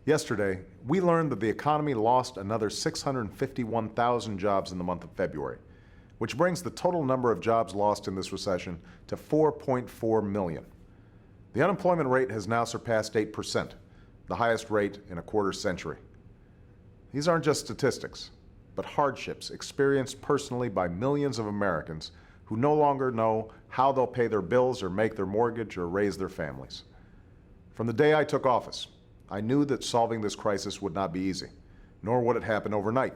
Yesterday, we learned that the economy lost another 651,000 jobs in the month of February, which brings the total number of jobs lost in this recession to 4.4 million. The unemployment rate has now surpassed 8%, the highest rate in a quarter century. These aren't just statistics, but hardships experienced personally by millions of Americans who no longer know how they'll pay their bills or make their mortgage or raise their families. From the day I took office, I knew that solving this crisis would not be easy, nor would it happen overnight,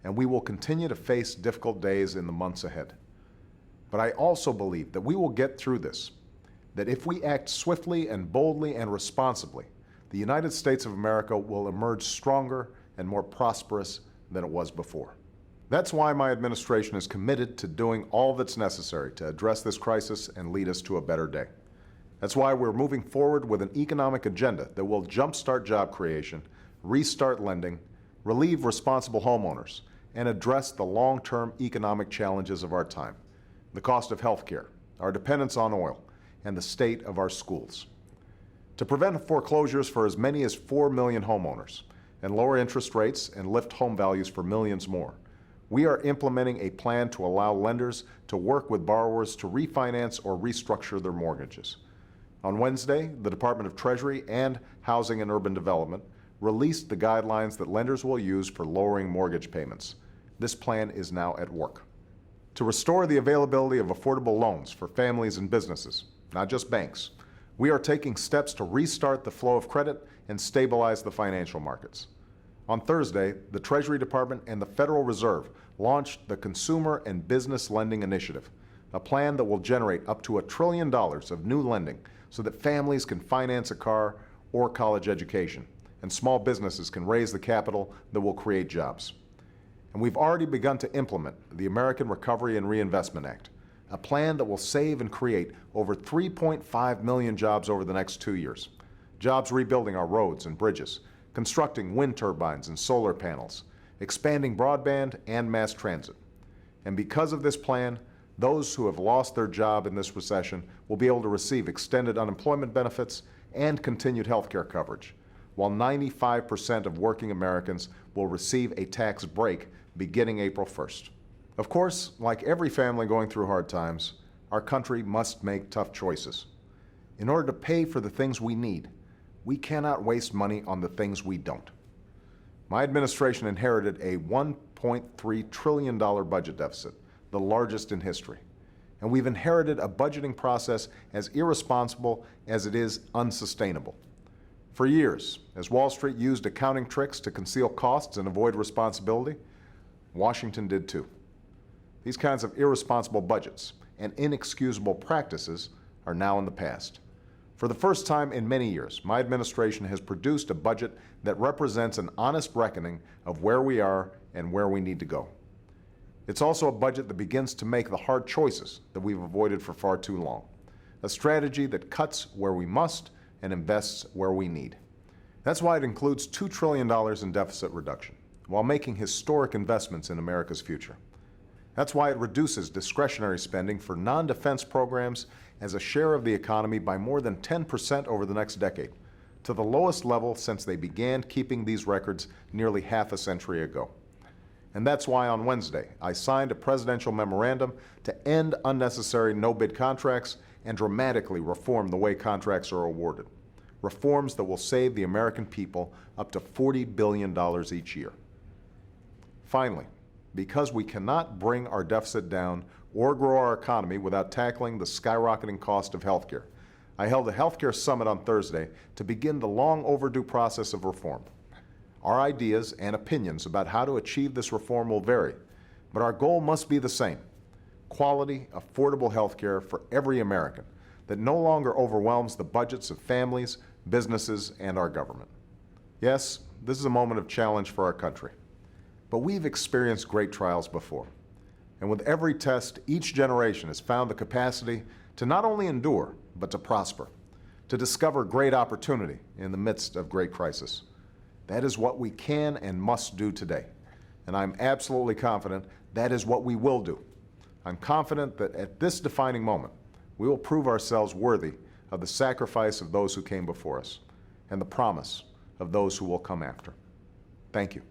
and we will continue to face difficult days in the months ahead. But I also believe that we will get through this, that if we act swiftly and boldly and responsibly, the United States of America will emerge stronger and more prosperous than it was before. That's why my administration is committed to doing all that's necessary to address this crisis and lead us to a better day. That's why we're moving forward with an economic agenda that will jumpstart job creation, restart lending, relieve responsible homeowners, and address the long-term economic challenges of our time: the cost of health care, our dependence on oil, and the state of our schools. To prevent foreclosures for as many as 4 million homeowners, and lower interest rates and lift home values for millions more, we are implementing a plan to allow lenders to work with borrowers to refinance or restructure their mortgages. On Wednesday, the Department of Treasury and Housing and Urban Development released the guidelines that lenders will use for lowering mortgage payments. This plan is now at work. To restore the availability of affordable loans for families and businesses, not just banks, we are taking steps to restart the flow of credit and stabilize the financial markets. On Thursday, the Treasury Department and the Federal Reserve launched the Consumer and Business Lending Initiative, a plan that will generate up to $1 trillion of new lending so that families can finance a car or college education, and small businesses can raise the capital that will create jobs. And we've already begun to implement the American Recovery and Reinvestment Act, a plan that will save and create over 3.5 million jobs over the next 2 years. Jobs rebuilding our roads and bridges, constructing wind turbines and solar panels, expanding broadband and mass transit. And because of this plan, those who have lost their job in this recession will be able to receive extended unemployment benefits and continued health care coverage, while 95% of working Americans will receive a tax break beginning April 1st. Of course, like every family going through hard times, our country must make tough choices. In order to pay for the things we need, we cannot waste money on the things we don't. My administration inherited a $1.3 trillion budget deficit, the largest in history. And we've inherited a budgeting process as irresponsible as it is unsustainable. For years, as Wall Street used accounting tricks to conceal costs and avoid responsibility, Washington did too. These kinds of irresponsible budgets and inexcusable practices are now in the past. For the first time in many years, my administration has produced a budget that represents an honest reckoning of where we are and where we need to go. It's also a budget that begins to make the hard choices that we've avoided for far too long, a strategy that cuts where we must and invests where we need. That's why it includes $2 trillion in deficit reduction, while making historic investments in America's future. That's why it reduces discretionary spending for non-defense programs as a share of the economy by more than 10% over the next decade, to the lowest level since they began keeping these records nearly half a century ago. And that's why on Wednesday, I signed a presidential memorandum to end unnecessary no-bid contracts and dramatically reform the way contracts are awarded. Reforms that will save the American people up to $40 billion each year. Finally, because we cannot bring our deficit down or grow our economy without tackling the skyrocketing cost of healthcare, I held a healthcare summit on Thursday to begin the long overdue process of reform. Our ideas and opinions about how to achieve this reform will vary, but our goal must be the same: quality, affordable healthcare for every American that no longer overwhelms the budgets of families, businesses, and our government. Yes, this is a moment of challenge for our country, but we've experienced great trials before. And with every test, each generation has found the capacity to not only endure, but to prosper, to discover great opportunity in the midst of great crisis. That is what we can and must do today. And I'm absolutely confident that is what we will do. I'm confident that at this defining moment, we will prove ourselves worthy of the sacrifice of those who came before us and the promise of those who will come after. Thank you.